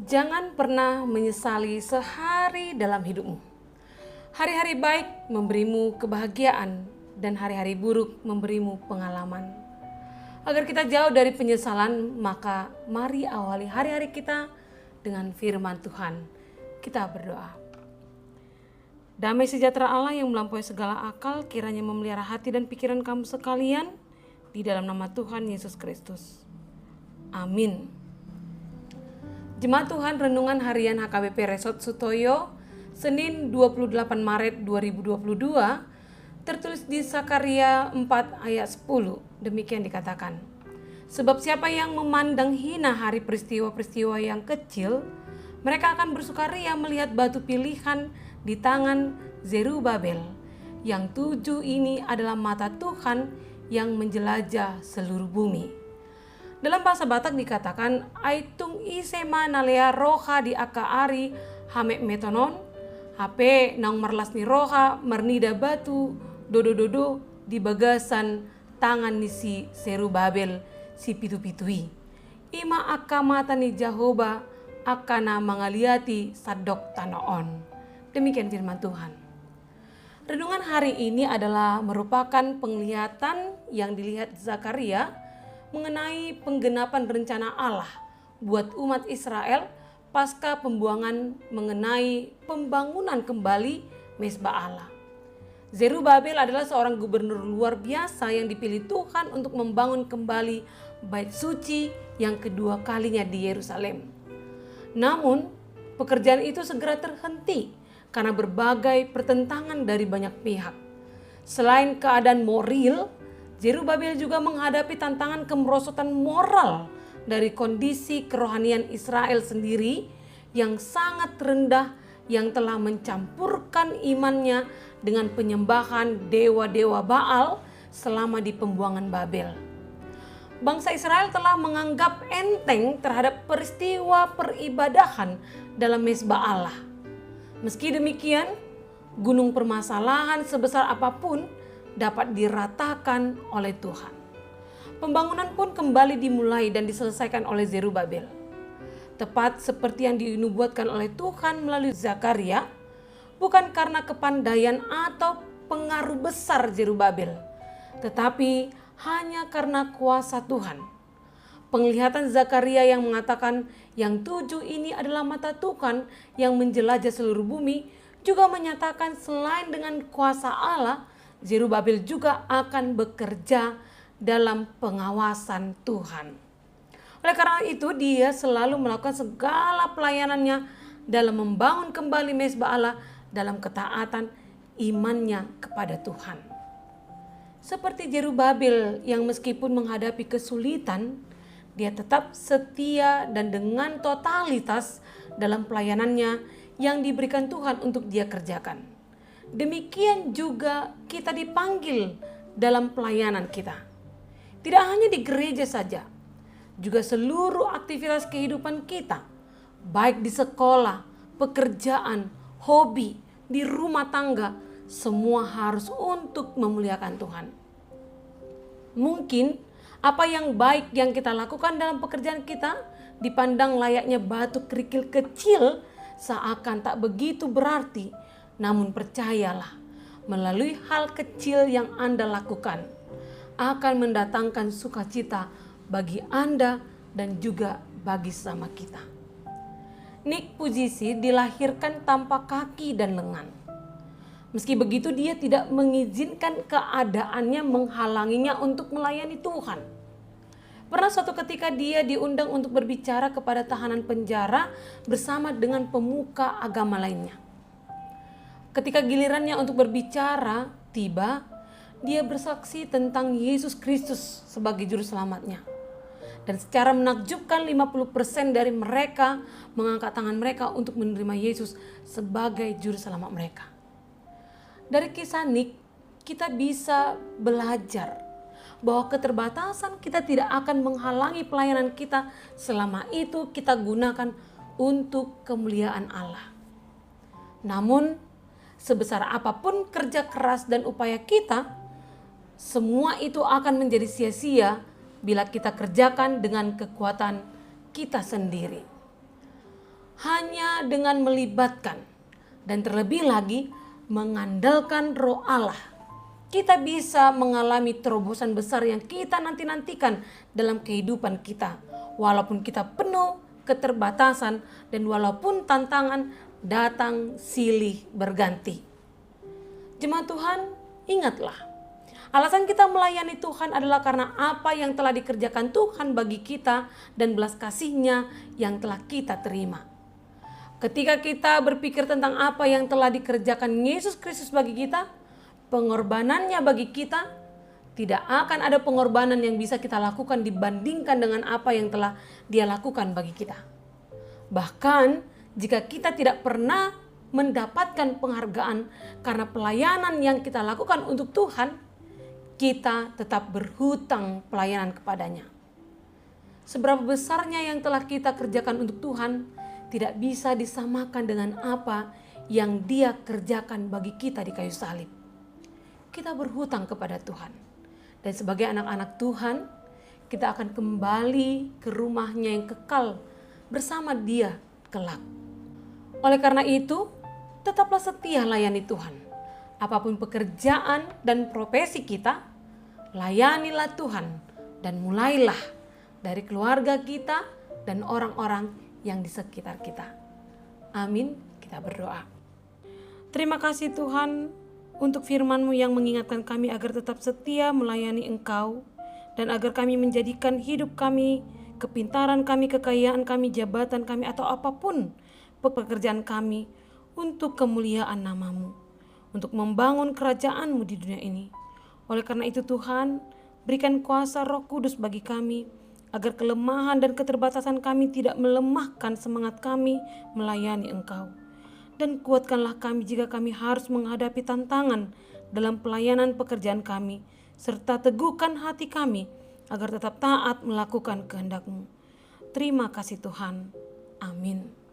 Jangan pernah menyesali sehari dalam hidupmu. Hari-hari baik memberimu kebahagiaan dan hari-hari buruk memberimu pengalaman. Agar kita jauh dari penyesalan, maka mari awali hari-hari kita dengan firman Tuhan. Kita berdoa. Damai sejahtera Allah yang melampaui segala akal kiranya memelihara hati dan pikiran kamu sekalian di dalam nama Tuhan Yesus Kristus. Amin. Jemaat Tuhan, renungan harian HKBP Resort Sutoyo, Senin 28 Maret 2022, tertulis di Zakaria 4 ayat 10. Demikian dikatakan, sebab siapa yang memandang hina hari peristiwa-peristiwa yang kecil, mereka akan bersukaria melihat batu pilihan di tangan Zerubabel. Yang 7 ini adalah mata Tuhan yang menjelajah seluruh bumi. Dalam bahasa Batak dikatakan, aitung isema nalea roha di akaari hamek metonon, hape naung marlasni roha marnida batu dodo di bagasan tangan ni si Zerubabel si pitu-pitui. Ima akamata ni Jehovah akana mangaliati sadok tanoon. Demikian firman Tuhan. Renungan hari ini adalah merupakan penglihatan yang dilihat Zakaria mengenai penggenapan rencana Allah buat umat Israel pasca pembuangan mengenai pembangunan kembali Mezbah Allah. Zerubabel adalah seorang gubernur luar biasa yang dipilih Tuhan untuk membangun kembali bait suci yang kedua kalinya di Yerusalem. Namun, pekerjaan itu segera terhenti karena berbagai pertentangan dari banyak pihak. Selain keadaan moral, Zerubabel juga menghadapi tantangan kemerosotan moral dari kondisi kerohanian Israel sendiri yang sangat rendah yang telah mencampurkan imannya dengan penyembahan dewa-dewa Baal selama di pembuangan Babel. Bangsa Israel telah menganggap enteng terhadap peristiwa peribadahan dalam Mezbah Allah. Meski demikian, gunung permasalahan sebesar apapun dapat diratakan oleh Tuhan. Pembangunan pun kembali dimulai dan diselesaikan oleh Zerubabel. Tepat seperti yang dinubuatkan oleh Tuhan melalui Zakaria, bukan karena kepandaian atau pengaruh besar Zerubabel, tetapi hanya karena kuasa Tuhan. Penglihatan Zakaria yang mengatakan yang 7 ini adalah mata Tuhan yang menjelajah seluruh bumi juga menyatakan selain dengan kuasa Allah, Zerubabel juga akan bekerja dalam pengawasan Tuhan. Oleh karena itu dia selalu melakukan segala pelayanannya dalam membangun kembali Mezbah Allah dalam ketaatan imannya kepada Tuhan. Seperti Zerubabel yang meskipun menghadapi kesulitan, dia tetap setia dan dengan totalitas dalam pelayanannya yang diberikan Tuhan untuk dia kerjakan. Demikian juga kita dipanggil dalam pelayanan kita. Tidak hanya di gereja saja, juga seluruh aktivitas kehidupan kita, baik di sekolah, pekerjaan, hobi, di rumah tangga, semua harus untuk memuliakan Tuhan. Mungkin apa yang baik yang kita lakukan dalam pekerjaan kita dipandang layaknya batu kerikil kecil seakan tak begitu berarti. Namun percayalah, melalui hal kecil yang Anda lakukan akan mendatangkan sukacita bagi Anda dan juga bagi sesama kita. Nick Pujisi dilahirkan tanpa kaki dan lengan. Meski begitu dia tidak mengizinkan keadaannya menghalanginya untuk melayani Tuhan. Pernah suatu ketika dia diundang untuk berbicara kepada tahanan penjara bersama dengan pemuka agama lainnya. Ketika gilirannya untuk berbicara tiba, dia bersaksi tentang Yesus Kristus sebagai juru selamatnya. Dan secara menakjubkan 50% dari mereka mengangkat tangan mereka untuk menerima Yesus sebagai juru selamat mereka. Dari kisah Nick, kita bisa belajar bahwa keterbatasan kita tidak akan menghalangi pelayanan kita selama itu kita gunakan untuk kemuliaan Allah. Namun, sebesar apapun kerja keras dan upaya kita, semua itu akan menjadi sia-sia bila kita kerjakan dengan kekuatan kita sendiri. hanya dengan melibatkan dan terlebih lagi mengandalkan Roh Allah, kita bisa mengalami terobosan besar yang kita nanti-nantikan dalam kehidupan kita. Walaupun kita penuh keterbatasan dan walaupun tantangan datang silih berganti. Jemaat Tuhan, ingatlah, alasan kita melayani Tuhan adalah karena apa yang telah dikerjakan Tuhan bagi kita dan belas kasih-Nya yang telah kita terima. Ketika kita berpikir tentang apa yang telah dikerjakan Yesus Kristus bagi kita, pengorbanannya bagi kita, tidak akan ada pengorbanan yang bisa kita lakukan dibandingkan dengan apa yang telah Dia lakukan bagi kita. Bahkan jika kita tidak pernah mendapatkan penghargaan karena pelayanan yang kita lakukan untuk Tuhan, kita tetap berhutang pelayanan kepadanya. Seberapa besarnya yang telah kita kerjakan untuk Tuhan tidak bisa disamakan dengan apa yang Dia kerjakan bagi kita di kayu salib. Kita berhutang kepada Tuhan. Dan sebagai anak-anak Tuhan, kita akan kembali ke rumah-Nya yang kekal bersama Dia kelak. Oleh karena itu, tetaplah setia layani Tuhan. Apapun pekerjaan dan profesi kita, layanilah Tuhan dan mulailah dari keluarga kita dan orang-orang yang di sekitar kita. Amin, kita berdoa. Terima kasih Tuhan untuk firman-Mu yang mengingatkan kami agar tetap setia melayani Engkau dan agar kami menjadikan hidup kami, kepintaran kami, kekayaan kami, jabatan kami atau apapun pekerjaan kami untuk kemuliaan nama-Mu, untuk membangun kerajaan-Mu di dunia ini. Oleh karena itu Tuhan, berikan kuasa Roh Kudus bagi kami agar kelemahan dan keterbatasan kami tidak melemahkan semangat kami melayani Engkau. Dan kuatkanlah kami jika kami harus menghadapi tantangan dalam pelayanan pekerjaan kami, serta teguhkan hati kami agar tetap taat melakukan kehendak-Mu. Terima kasih Tuhan. Amin.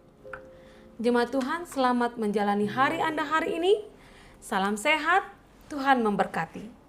Jemaat Tuhan, selamat menjalani hari Anda hari ini. Salam sehat, Tuhan memberkati.